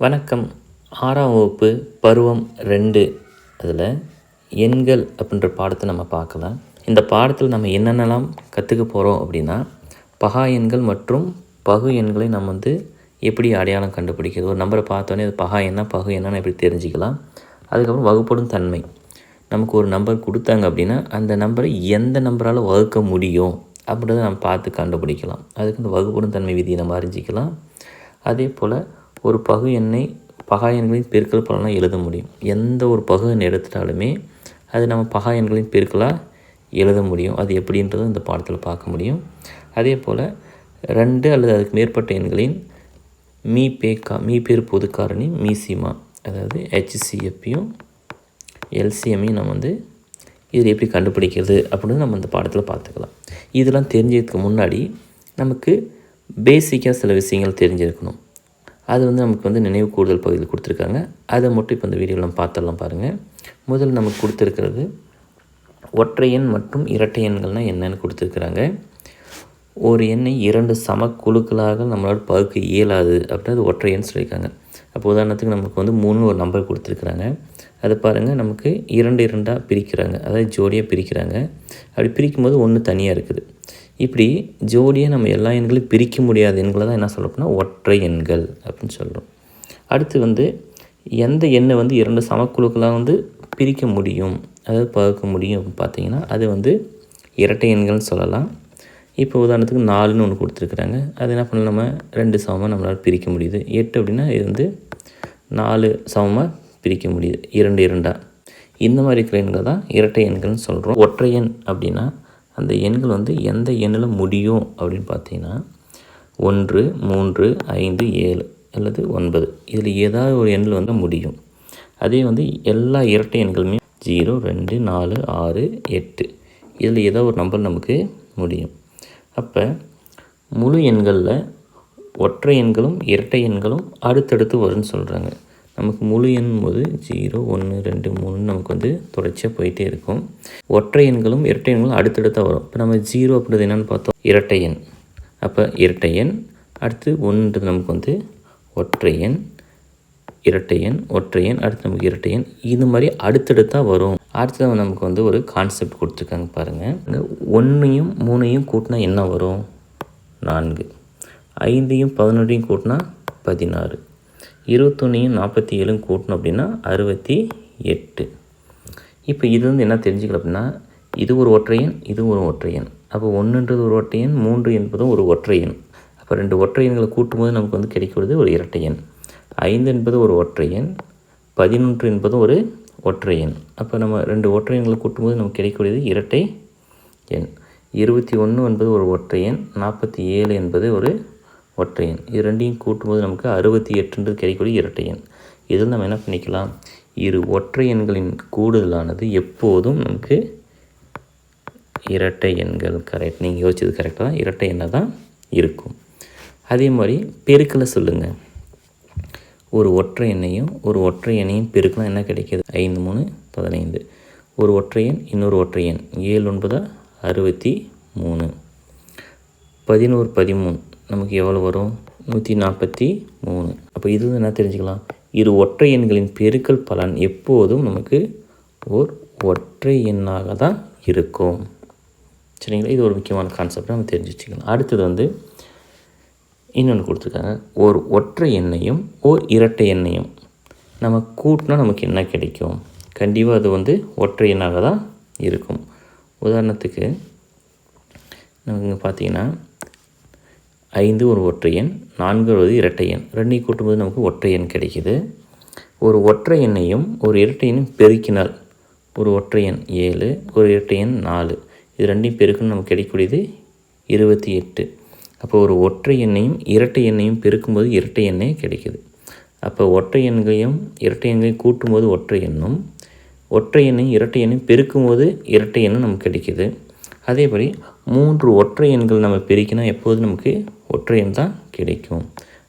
வணக்கம். 6ஆம் வகுப்பு பருவம் 2 அதில் எண்கள் அப்படின்ற பாடத்தை நம்ம பார்க்கலாம். இந்த பாடத்தில் நம்ம என்னென்னலாம் கற்றுக்க போகிறோம் அப்படின்னா, பகா எண்கள் மற்றும் பகு எண்களை நம்ம எப்படி அடையாளம் கண்டுபிடிக்கிறது, ஒரு நம்பரை பார்த்தோன்னே அது பகா எண்ணா பகு எண்ணான்னு எப்படி தெரிஞ்சுக்கலாம். அதுக்கப்புறம் வகுப்படும் தன்மை, நமக்கு ஒரு நம்பர் கொடுத்தாங்க அப்படின்னா அந்த நம்பரை எந்த நம்பரால் வகுக்க முடியும் அப்படின்றத நம்ம பார்த்து கண்டுபிடிக்கலாம். அதுக்கு இந்த வகுப்படும் தன்மை விதியை நம்ம அறிஞ்சிக்கலாம். அதே போல் ஒரு பகு எண்ணை பகா எண்களின் பெருக்கல் பலனாக எழுத முடியும். எந்த ஒரு பகு எண் எடுத்துட்டாலுமே அது நம்ம பகா எண்களின் பெருக்கலாக எழுத முடியும். அது எப்படின்றதும் இந்த பாடத்தில் பார்க்க முடியும். அதே போல் 2 அல்லது அதுக்கு மேற்பட்ட எண்களின் மீப்பேர் பொது காரணி மீசிமா, அதாவது HCFயும் LCMையும் நம்ம இதில் எப்படி கண்டுபிடிக்கிறது அப்படின்னு நம்ம இந்த பாடத்தில் பார்த்துக்கலாம். இதெல்லாம் தெரிஞ்சதுக்கு முன்னாடி நமக்கு பேசிக்காக சில விஷயங்கள் தெரிஞ்சிருக்கணும். அது நமக்கு நினைவு கூடுதல் பகுதியில் கொடுத்துருக்காங்க. அதை மட்டும் இப்போ இந்த வீடியோவில் நம்ம பார்த்துடலாம் பாருங்கள். முதல்ல நமக்கு கொடுத்துருக்கிறது ஒற்றை எண் மற்றும் இரட்டை எண்கள்னால் என்னென்னு கொடுத்துருக்குறாங்க. ஒரு எண்ணை 2 சமக்குழுக்களாக நம்மளால் பகுக்க இயலாது அப்படின்னா அது ஒற்றை எண் சொல்லியிருக்காங்க. அப்போ உதாரணத்துக்கு நமக்கு 3 ஒரு நம்பர் கொடுத்துருக்குறாங்க. அது பாருங்கள், நமக்கு 2 2ஆக பிரிக்கிறாங்க, அதாவது ஜோடியாக பிரிக்கிறாங்க. அப்படி பிரிக்கும்போது 1 தனியாக இருக்குது. இப்படி ஜோடியாக நம்ம எல்லா எண்களையும் பிரிக்க முடியாத எண்களை தான் என்ன சொல்கிறோம்னா ஒற்றை எண்கள் அப்படின்னு சொல்கிறோம். அடுத்து எந்த எண்ணை 2 சமக்குழுக்களாக பிரிக்க முடியும், அதாவது பகுக்க முடியும் அப்படின்னு பார்த்தீங்கன்னா அது இரட்டை எண்கள்னு சொல்லலாம். இப்போ உதாரணத்துக்கு 4ன்னு ஒன்று கொடுத்துருக்குறாங்க. அது என்ன பண்ணலாம், நம்ம 2 சமமாக நம்மளால் பிரிக்க முடியுது. 8 அப்படின்னா இது 4 சமமாக பிரிக்க முடியுது, 2 2ஆக. இந்த மாதிரி இருக்கிற எண்கள் தான் இரட்டை எண்கள்னு சொல்கிறோம். ஒற்றை எண் அப்படின்னா அந்த எண்கள் எந்த எண்ணில் முடியும் அப்படின்னு பார்த்தீங்கன்னா 1 3 5 7 அல்லது 9 இதில் ஏதாவது ஒரு எண்ணில் முடியும். அதே எல்லா இரட்டை எண்களுமே 0 2 4 6 8 இதில் ஏதோ ஒரு நம்பர் நமக்கு முடியும். அப்போ முழு எண்களில் ஒற்றை எண்களும் இரட்டை எண்களும் அடுத்தடுத்து வரும்னு சொல்கிறாங்க. நமக்கு முழு எண் போது 0 1 2 3 நமக்கு தொடர்ச்சியாக போயிட்டே இருக்கும். ஒற்றை எண்களும் இரட்டை எண்களும் அடுத்தடுத்தாக வரும். இப்போ நம்ம 0 அப்படின்றது என்னென்னு பார்த்தோம், இரட்டை எண். அப்போ இரட்டை எண், அடுத்து 1 நமக்கு ஒற்றை எண், இரட்டை எண், ஒற்றை எண், அடுத்து நமக்கு இரட்டை எண். இது மாதிரி அடுத்தடுத்தாக வரும். அடுத்தது நமக்கு ஒரு கான்செப்ட் கொடுத்துருக்காங்க பாருங்கள். 1ஐயும் 3ஐயும் கூட்டினா என்ன வரும், 4. 5ஐயும் 11ஐயும் கூட்டினா 16. 21ஐயும் 47 கூட்டணும் அப்படின்னா 68. இப்போ இது என்ன தெரிஞ்சுக்கலாம் அப்படின்னா, இது ஒரு ஒற்றை எண், இது ஒரு ஒற்றை எண். அப்போ 1ன்றது ஒரு ஒற்றை எண், 3 என்பதும் ஒரு ஒற்றை எண். அப்போ 2 ஒற்றை எண்களை கூட்டும்போது நமக்கு கிடைக்கிறது ஒரு இரட்டை எண். 5 என்பது ஒரு ஒற்றை எண், 11 என்பதும் ஒரு ஒற்றை எண். அப்போ நம்ம 2 ஒற்றை எண்களை கூட்டும்போது நமக்கு கிடைக்கக்கூடியது இரட்டை எண். 21 என்பது ஒரு ஒற்றை எண், 47 என்பது ஒரு ஒற்றை எண். இது ரெண்டையும் கூட்டும்போது நமக்கு 68 கிடைக்கக்கூடிய இரட்டை எண். இதில் நம்ம என்ன பண்ணிக்கலாம், இரு ஒற்றை எண்களின் கூடுதலானது எப்போதும் நமக்கு இரட்டை எண்கள். கரெக்ட், நீங்கள் யோசிச்சது கரெக்டாக தான், இரட்டை எண்ணாக தான் இருக்கும். அதே மாதிரி பெருக்கலை சொல்லுங்கள். ஒரு ஒற்றை எண்ணையும் ஒரு ஒற்றை எண்ணையும் பெருக்கலாம் என்ன கிடைக்கிது, 5 3 15. ஒரு ஒற்றை எண் இன்னொரு ஒற்றை எண் 7 9 63. 11 13 நமக்கு எவ்வளோ வரும், 143. அப்போ இது என்ன தெரிஞ்சுக்கலாம், இரு ஒற்றை எண்களின் பெருக்கல் பலன் எப்போதும் நமக்கு ஒரு ஒற்றை எண்ணாக தான் இருக்கும். சரிங்களா, இது ஒரு முக்கியமான கான்செப்ட் நம்ம தெரிஞ்சு வச்சுக்கலாம். அடுத்தது இன்னொன்று கொடுத்துருக்காங்க, ஒரு ஒற்றை எண்ணையும் ஒரு இரட்டை எண்ணையும் நம்ம கூட்டினா நமக்கு என்ன கிடைக்கும், கண்டிப்பாக அது ஒற்றை எண்ணாக தான் இருக்கும். உதாரணத்துக்கு நமக்கு பார்த்தீங்கன்னா 5 ஒரு ஒற்றை எண், 4 ஒரு இரட்டை எண். ரெண்டையும் கூட்டும்போது நமக்கு ஒற்றை எண் கிடைக்கிது. ஒரு ஒற்றை எண்ணையும் ஒரு இரட்டை எண்ணையும் பெருக்கினால் ஒரு ஒற்றை எண் 7, ஒரு இரட்டை எண் 4. இது ரெண்டையும் பெருக்கணும் நமக்கு கிடைக்கக்கூடியது 28. அப்போ ஒரு ஒற்றை எண்ணையும் இரட்டை எண்ணையும் பெருக்கும்போது இரட்டை எண்ணே கிடைக்கிது. அப்போ ஒற்றை எண்களையும் இரட்டை எண்களையும் கூட்டும்போது ஒற்றை எண்ணும், ஒற்றை எண்ணையும் இரட்டை எண்ணையும் பெருக்கும்போது இரட்டை எண்ணும் நமக்கு கிடைக்கிது. அதேபடி 3 ஒற்றை எண்கள் நம்ம பெருக்கினா எப்போதும் நமக்கு ஒற்றை எண் தான் கிடைக்கும்.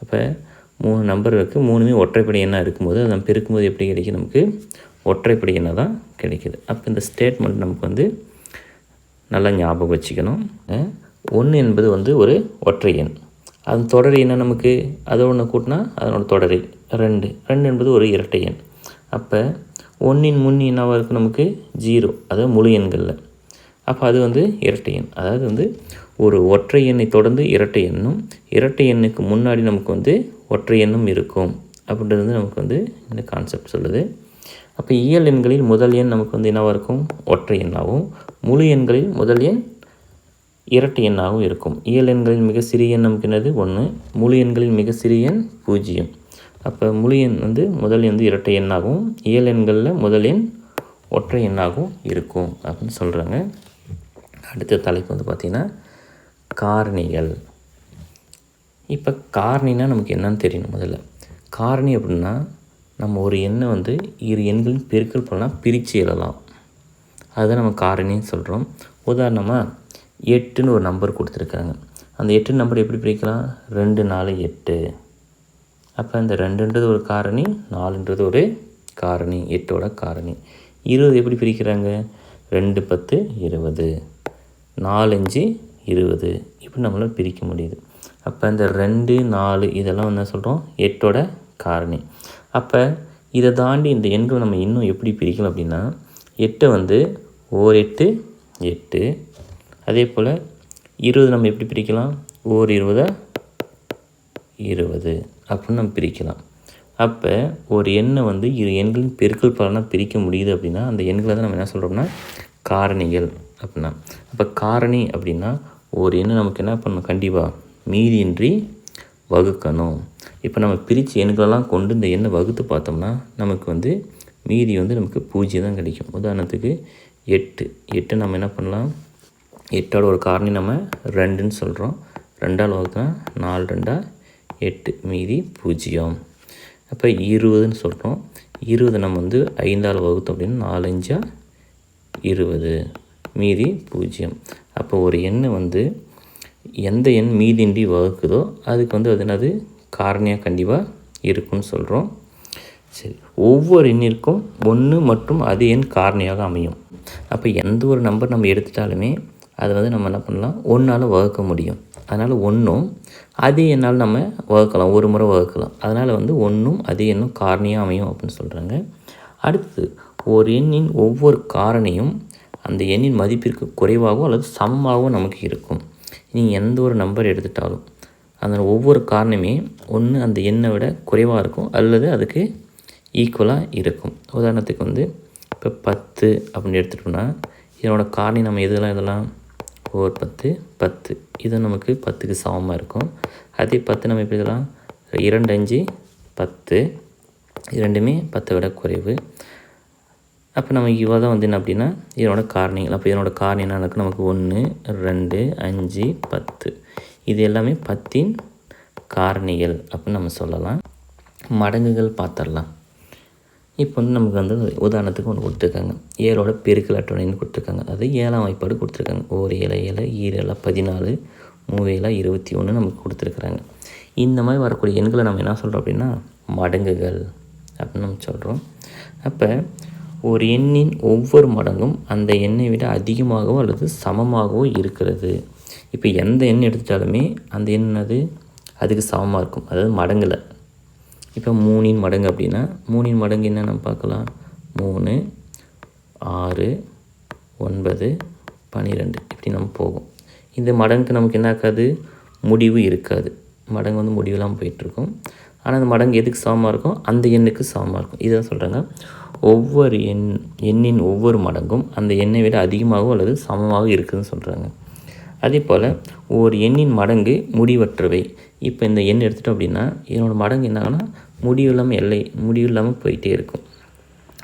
அப்போ 3 நம்பர் இருக்குது, 3மே ஒற்றைப்படை எண்ணாக இருக்கும்போது அதை நம்ம பெருக்கும்போது எப்படி கிடைக்கும், நமக்கு ஒற்றைப்படை எண்ணாக தான் கிடைக்கிது. அப்போ இந்த ஸ்டேட்மெண்ட் நமக்கு நல்லா ஞாபகம் வச்சுக்கணும். 1 என்பது ஒரு ஒற்றை எண், அதன் தொடர் என்ன நமக்கு அதை ஒன்று கூட்டினா அதனோட தொடர் 2 என்பது ஒரு இரட்டை எண். அப்போ 1ன் முன் என்னவாக இருக்குது நமக்கு 0, அதாவது முழு எண்களில். அப்போ அது வந்து இரட்டை எண். அதாவது வந்து ஒரு ஒற்றை எண்ணை தொடர்ந்து இரட்டை எண்ணும், இரட்டை எண்ணுக்கு முன்னாடி நமக்கு வந்து ஒற்றை எண்ணும் இருக்கும் அப்படின்றது வந்து நமக்கு வந்து இந்த கான்செப்ட் சொல்லுது. அப்போ இயல் எண்களில் முதல் எண் நமக்கு வந்து என்னவாக இருக்கும், ஒற்றை எண்ணாகவும், முழு எண்களில் முதல் எண் இரட்டை எண்ணாகவும் இருக்கும். இயல் எண்களில் மிக சிறிய எண் நமக்கு என்னது 1, முழு எண்களில் மிக சிறிய எண் 0. அப்போ முழு எண் வந்து முதல் எண் வந்து இரட்டை எண்ணாகவும், இயல் எண்களில் முதல் எண் ஒற்றை எண்ணாகவும் இருக்கும் அப்படின்னு சொல்கிறாங்க. அடுத்த தலைப்பு வந்து பார்த்திங்கன்னா காரணிகள். இப்போ காரணினா நமக்கு என்னன்னு தெரியணும். முதல்ல காரணி அப்படின்னா நம்ம ஒரு எண்ணை வந்து இரு எண்களின் பெருக்கல் பண்ணலாம், பிரித்து எழுதலாம். அதுதான் நம்ம காரணின்னு சொல்கிறோம். உதாரணமாக 8ன்னு ஒரு நம்பர் கொடுத்துருக்காங்க. அந்த 8 நம்பர் எப்படி பிரிக்கலாம், 2, 4, 8. அப்போ இந்த 2ன்றது ஒரு காரணி, 4ன்றது ஒரு காரணி, 8ஓட காரணி. 20 எப்படி பிரிக்கிறாங்க, 2, 10, 20, 4, 5, 20 இப்படி நம்மளால் பிரிக்க முடியுது. அப்போ இந்த 2, 4 இதெல்லாம் என்ன சொல்கிறோம், 8ஓட காரணி. அப்போ இதை தாண்டி இந்த எண்களை நம்ம இன்னும் எப்படி பிரிக்கலாம் அப்படின்னா, 8 வந்து ஓர் 8 8. அதே போல் 20 நம்ம எப்படி பிரிக்கலாம், ஓர் 20 20 அப்படின்னு நம்ம பிரிக்கலாம். அப்போ ஒரு எண்ணை வந்து இரு எண்களின் பெருக்கல் பலனாக பிரிக்க முடியுது அப்படின்னா அந்த எண்களை தான் நம்ம என்ன சொல்கிறோம்னா காரணிகள் அப்படின்னா. அப்போ காரணி அப்படின்னா ஒரு எண்ணை நமக்கு என்ன பண்ணணும், கண்டிப்பாக மீதியின்றி வகுக்கணும். இப்போ நம்ம பிரித்து எண்களெல்லாம் கொண்டு இந்த எண்ணை வகுத்து பார்த்தோம்னா நமக்கு வந்து மீதி வந்து நமக்கு 0 தான் கிடைக்கும். உதாரணத்துக்கு 8 நம்ம என்ன பண்ணலாம், 8ஓட ஒரு காரணி நம்ம 2ன்னு சொல்கிறோம். 2ஆல் வகுத்தா 4 2 8, மீதி 0. அப்போ 20ன்னு சொல்கிறோம். 20 நம்ம வந்து 5ஆல் வகுத்தோம் அப்படின்னா 4 5 20, மீதி 0. அப்போ ஒரு எண்ணை வந்து எந்த எண் மீதின்றி வகுக்குதோ அதுக்கு வந்து அது என்னது காரணியாக கண்டிப்பாக இருக்குன்னு சொல்கிறோம். சரி, ஒவ்வொரு எண்ணிற்கும் 1 மற்றும் அது எண் காரணியாக அமையும். அப்போ எந்த ஒரு நம்பர் நம்ம எடுத்துட்டாலுமே அதை வந்து நம்ம என்ன பண்ணலாம், 1ஆல் வகுக்க முடியும். அதனால் 1ம் அதே எண்ணால் நம்ம வகுக்கலாம், ஒரு முறை வகுக்கலாம். அதனால் வந்து 1ம் அதே எண்ணும் காரணியாக அமையும் அப்படின்னு சொல்கிறாங்க. அடுத்து ஒரு எண்ணின் ஒவ்வொரு காரணியும் அந்த எண்ணின் மதிப்பிற்கு குறைவாகவோ அல்லது சமமாகவோ நமக்கு இருக்கும். நீங்கள் எந்த ஒரு நம்பர் எடுத்துட்டாலும் அந்த ஒவ்வொரு காரணியுமே ஒன்று அந்த எண்ணை விட குறைவாக இருக்கும் அல்லது அதுக்கு ஈக்குவலாக இருக்கும். உதாரணத்துக்கு வந்து இப்போ 10 அப்படின்னு எடுத்துட்டோம்னா இதனோட காரணி நம்ம இதெல்லாம் ஓர் 10 10, இது நமக்கு 10க்கு சமமாக இருக்கும். அதே 10 நம்ம எப்படி இதெல்லாம் 2 5 10, இரண்டுமே 10 விட குறைவு. அப்போ நம்ம இவ்வளோ தான் வந்து என்ன அப்படின்னா இதனோட காரணிகள். அப்போ இதனோட காரணி என்ன நடக்கும், நமக்கு 1 2 5 10 இது எல்லாமே 10ன் காரணிகள் அப்படின்னு நம்ம சொல்லலாம். மடங்குகள் பார்த்துடலாம். இப்போ வந்து நமக்கு வந்து உதாரணத்துக்கு ஒன்று கொடுத்துருக்காங்க, 7ஓட பெருக்கல் அட்டவணைன்னு கொடுத்துருக்காங்க. அது 7ஆம் வாய்ப்பாடு கொடுத்துருக்காங்க. ஓர் 7 7 ஈர் 7 14 3 7 21 நமக்கு கொடுத்துருக்குறாங்க. இந்த மாதிரி வரக்கூடிய எண்களை நம்ம என்ன சொல்கிறோம் அப்படின்னா மடங்குகள் அப்படின்னு நம்ம சொல்கிறோம். அப்போ ஒரு எண்ணின் ஒவ்வொரு மடங்கும் அந்த எண்ணை விட அதிகமாகவோ அல்லது சமமாகவோ இருக்கிறது. இப்போ எந்த எண் எடுத்துட்டாலுமே அந்த எண் அது அதுக்கு சமமாக இருக்கும், அதாவது மடங்கில். இப்போ 3ன் மடங்கு அப்படின்னா 3ன் மடங்கு என்ன நம்ம பார்க்கலாம், 3 6 9 12 இப்படி நம்ம போகும். இந்த மடங்குக்கு நமக்கு என்ன இருக்காது, முடிவு இருக்காது. மடங்கு வந்து முடிவெல்லாம் போயிட்டுருக்கும். ஆனால் அந்த மடங்கு எதுக்கு சமமாக இருக்கும், அந்த எண்ணுக்கு சமமாக இருக்கும். இதை சொல்கிறாங்க, ஒவ்வொரு எண்ணின் ஒவ்வொரு மடங்கும் அந்த எண்ணை விட அதிகமாகவோ அல்லது சமமாக இருக்குதுன்னு சொல்கிறாங்க. அதே போல் ஒரு எண்ணின் மடங்கு முடிவற்றவை. இப்போ இந்த எண் எடுத்துட்டோம் அப்படின்னா இதனோட மடங்கு என்ன ஆகுனா முடிவு இல்லாமல் போயிட்டே இருக்கும்.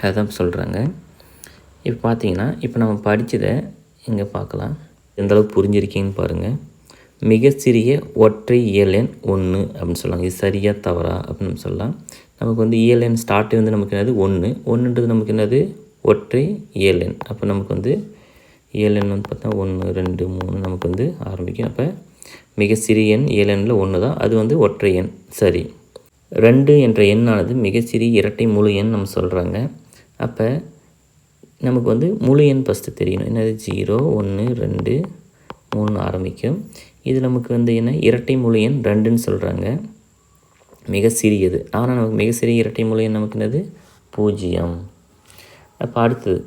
அதுதான் சொல்கிறாங்க. இப்போ பார்த்தீங்கன்னா இப்போ நம்ம படித்ததை இங்கே பார்க்கலாம், எந்தளவுக்கு புரிஞ்சிருக்கீங்கன்னு பாருங்கள். மிக சிறிய ஒற்றை இயல் எண் 1 அப்படின்னு சொல்லுவாங்க. இது சரியாக தவறா அப்படின்னு நம்ம சொல்லலாம். நமக்கு வந்து இயல் எண் ஸ்டார்ட் வந்து நமக்கு என்னது 1ன்றது நமக்கு என்னது ஒற்றை இயல் எண். அப்போ நமக்கு வந்து இயல் எண் வந்து பார்த்தா 1 2 3 நமக்கு வந்து ஆரம்பிக்கும். அப்போ மிக சிறிய எண் இயல் எண்ணில் 1 தான், அது வந்து ஒற்றை எண். சரி, 2 என்ற எண்ணானது மிக சிறிய இரட்டை முழு எண் நம்ம சொல்கிறாங்க. அப்போ நமக்கு வந்து முழு எண் ஃபஸ்ட்டு தெரியணும். என்னது 0 1 2 3 ஆரம்பிக்கும். இது நமக்கு வந்து என்ன இரட்டை முழு எண் 2ன்னு சொல்கிறாங்க, மிக சிறியது. ஆனால் நமக்கு மிக சிறிய இரட்டை முழு எண் நமக்கு என்னது 0. அப்போ அடுத்தது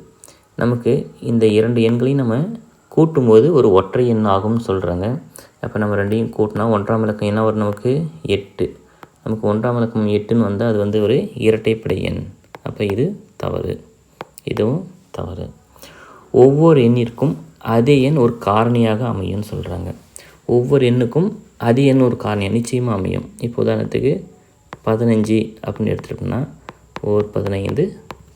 நமக்கு இந்த 2 எண்களையும் நம்ம கூட்டும்போது ஒரு ஒற்றை எண் ஆகும்னு சொல்கிறாங்க. அப்போ நம்ம ரெண்டையும் கூட்டினா 1ஆம் இலக்கம் என்ன வரும் நமக்கு 8. நமக்கு 1ஆம் இலக்கம் 8ன்னு வந்தால் அது வந்து ஒரு இரட்டைப்படை எண். அப்போ இது தவறு, இதுவும் தவறு. ஒவ்வொரு எண்ணிற்கும் அதே எண் ஒரு காரணியாக அமையும்னு சொல்கிறாங்க. ஒவ்வொரு எண்ணுக்கும் அதே எண் ஒரு காரணியாக நிச்சயமாக அமையும். இப்போ உதாரணத்துக்கு 15 அப்படின்னு எடுத்துகிட்டோம்னா 15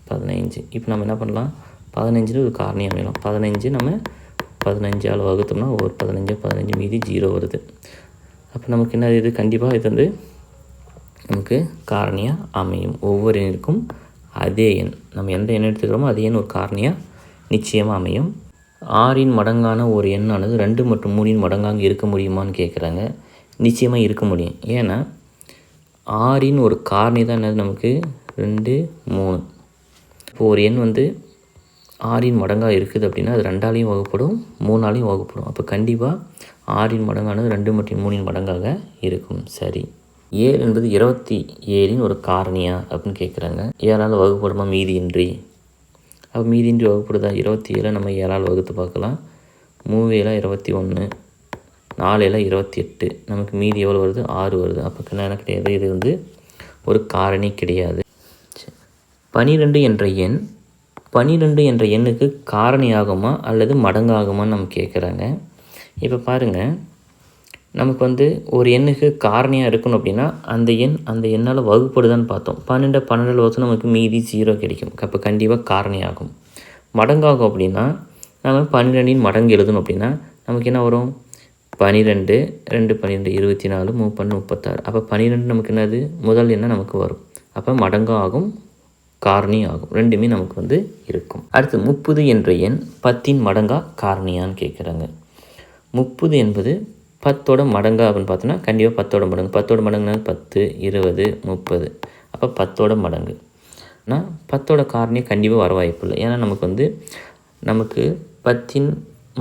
15. இப்போ நம்ம என்ன பண்ணலாம், 15 ஒரு காரணி அமையலாம். 15 நம்ம 15ஆல் வகுத்தோம்னா 15 15 மீதி 0 வருது. அப்போ நமக்கு என்ன இது கண்டிப்பாக இது வந்து நமக்கு காரணியாக அமையும். ஒவ்வொரு எண்ணிற்கும் அதே எண், நம்ம எந்த எண் எடுத்துக்கிறோமோ அதே எண் ஒரு காரணியாக நிச்சயமாக அமையும். 6இன் மடங்கான ஒரு எண்ணானது 2 மற்றும் 3இன் மடங்காக இருக்க முடியுமான்னு கேட்குறாங்க. நிச்சயமாக இருக்க முடியும். ஏன்னா 6இன் ஒரு காரணி தான் என்னது நமக்கு 2 3. இப்போ ஒரு எண் வந்து 6இன் மடங்காக இருக்குது அப்படின்னா அது 2ஆலையும் வகுப்படும் 3ஆலையும் வகுப்படும். அப்போ கண்டிப்பாக 6இன் மடங்கானது 2 மற்றும் 3இன் மடங்காக இருக்கும். சரி, 7 என்பது 27இன் ஒரு காரணியா அப்படின்னு கேட்குறாங்க. 7ஆல் வகுப்படுமா மீதியின்றி? அப்போ மீதியின்றி வகுப்படுதா? 27 நம்ம 7ஆல் வகுத்து பார்க்கலாம். 3 21, 4 28, நமக்கு மீதி எவ்வளோ வருது 6 வருது. அப்போ என்ன கிடையாது, இது வந்து ஒரு காரணி கிடையாது. 12 என்ற எண் 12 என்ற எண்ணுக்கு காரணியாகுமா அல்லது மடங்காகுமான்னு நம்ம கேட்குறாங்க. இப்போ பாருங்கள், நமக்கு வந்து ஒரு எண்ணுக்கு காரணியாக இருக்கணும் அப்படின்னா அந்த எண்ணால் வகுப்படுதான்னு பார்த்தோம். 12 வகுத்து நமக்கு மீதி 0 கிடைக்கும். அப்போ கண்டிப்பாக காரணியாகும். மடங்காகும் அப்படின்னா நம்ம 12இன் மடங்கு எழுதணும் அப்படின்னா நமக்கு என்ன வரும், 12 2 12 24 3 36. அப்போ 12 நமக்கு என்னது முதல் எண்ணம் நமக்கு வரும். அப்போ மடங்கும் ஆகும் காரணி ஆகும், ரெண்டுமே நமக்கு வந்து இருக்கும். அடுத்து 30 என்ற எண் 10இன் மடங்கா காரணியான்னு கேட்குறாங்க. 30 என்பது 10ஓட மடங்கா அப்படின்னு பார்த்தோன்னா கண்டிப்பாக 10ஓட மடங்கு. 10ஓட மடங்குனா 10 20 30. அப்போ 10ஓட மடங்கு. ஆனால் 10ஓட காரணியை கண்டிப்பாக வர வாய்ப்பு இல்லை. ஏன்னா நமக்கு 10இன்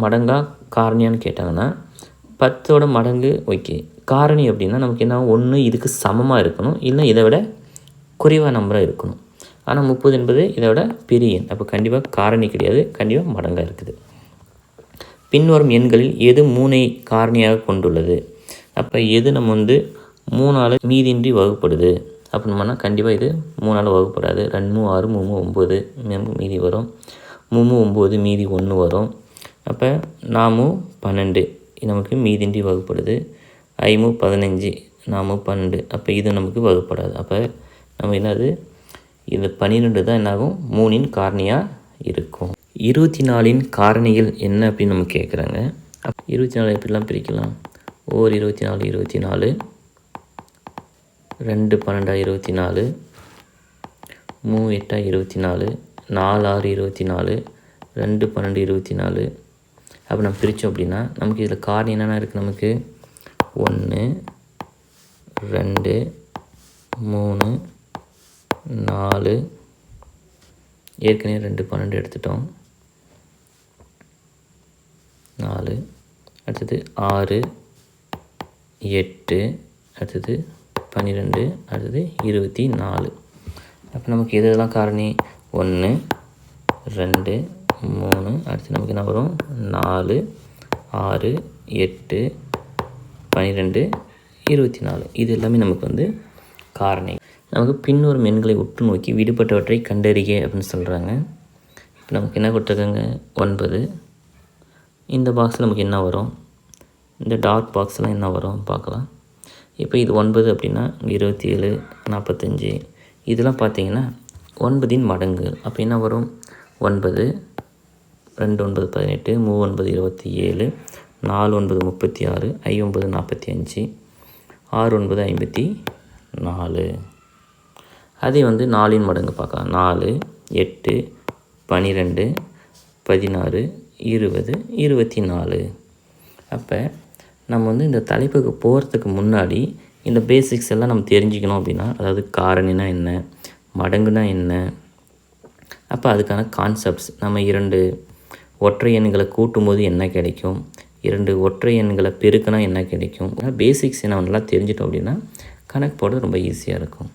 மடங்கா காரணியான்னு கேட்டாங்கன்னா 10ஓட மடங்கு ஓகே. காரணி அப்படின்னா நமக்கு என்ன, ஒன்று இதுக்கு சமமாக இருக்கணும், இல்லை இதை விட குறைவாக நம்பராக இருக்கணும். ஆனால் 30 என்பது இதை விட பெரிய எண். அப்போ கண்டிப்பாக காரணி கிடையாது, கண்டிப்பாக மடங்காக இருக்குது. பின்வரும் எண்களில் எது 3ஐ காரணியாக கொண்டுள்ளது? அப்போ எது நம்ம வந்து 3ஆல் மீதியின்றி வகுப்படுது அப்படின்னா கண்டிப்பாக இது 3ஆல் வகுப்படாது. 2 6 3 9 மீதி வரும். 3 9 மீதி 1 வரும். அப்போ 4 12 நமக்கு மீதியின்றி வகுப்படுது. 5 15 4 12. அப்போ இது நமக்கு வகுப்படாது. அப்போ நம்ம என்னது, இது 12 தான் என்னாகும் 3இன் காரணியாக இருக்கும். 24இன் காரணிகள் என்ன அப்படின்னு நம்ம கேட்குறாங்க. 24 எப்படிலாம் பிரிக்கலாம், 24 24, 2 12 24, 3 8 24, 4 6 24, 2 12 24. அப்போ நம்ம பிரித்தோம் அப்படின்னா நமக்கு இதில் காரணி என்னென்ன இருக்குது, நமக்கு 1 2 3 4, ஏற்கனவே 2 12 எடுத்துட்டோம், 4, அடுத்தது 6 8, அடுத்தது 12, அடுத்தது 24. அப்போ நமக்கு எதெல்லாம் காரணி, 1 2 3, அடுத்து நமக்கு என்ன வரும் 4 6 8 12 24. இது எல்லாமே நமக்கு வந்து காரணி. நமக்கு பின்வரும் எண்களை உற்று நோக்கி விடுபட்டவற்றை கண்டறிய அப்படின்னு சொல்கிறாங்க. இப்போ நமக்கு என்ன கொடுத்துருக்காங்க 9. இந்த பாக்ஸில் நமக்கு என்ன வரும், இந்த டார்க் பாக்ஸ்லாம் என்ன வரும் பார்க்கலாம். இப்போ இது 9 அப்படின்னா 27 45 இதெல்லாம் பார்த்தீங்கன்னா 9இன் மடங்கு. அப்போ என்ன வரும் 9 2 9 18 3 9 27 4 9 36 5 9 45 6 9 54. அதே வந்து 4இன் மடங்கு பார்க்கலாம். 4 8 12 16 20 24. அப்போ நம்ம வந்து இந்த தலைப்புக்கு போகிறதுக்கு முன்னாடி இந்த பேசிக்ஸ் எல்லாம் நம்ம தெரிஞ்சுக்கணும் அப்படின்னா, அதாவது காரணினா என்ன, மடங்குனா என்ன, அப்போ அதுக்கான கான்செப்ட்ஸ், நம்ம 2 ஒற்றை எண்களை கூட்டும்போது என்ன கிடைக்கும், 2 ஒற்றை எண்களை பெருக்கினா என்ன கிடைக்கும். பேசிக்ஸ் நம்ம நல்லா தெரிஞ்சிட்டோம் அப்படின்னா கணக்கு போட ரொம்ப ஈஸியாக இருக்கும்.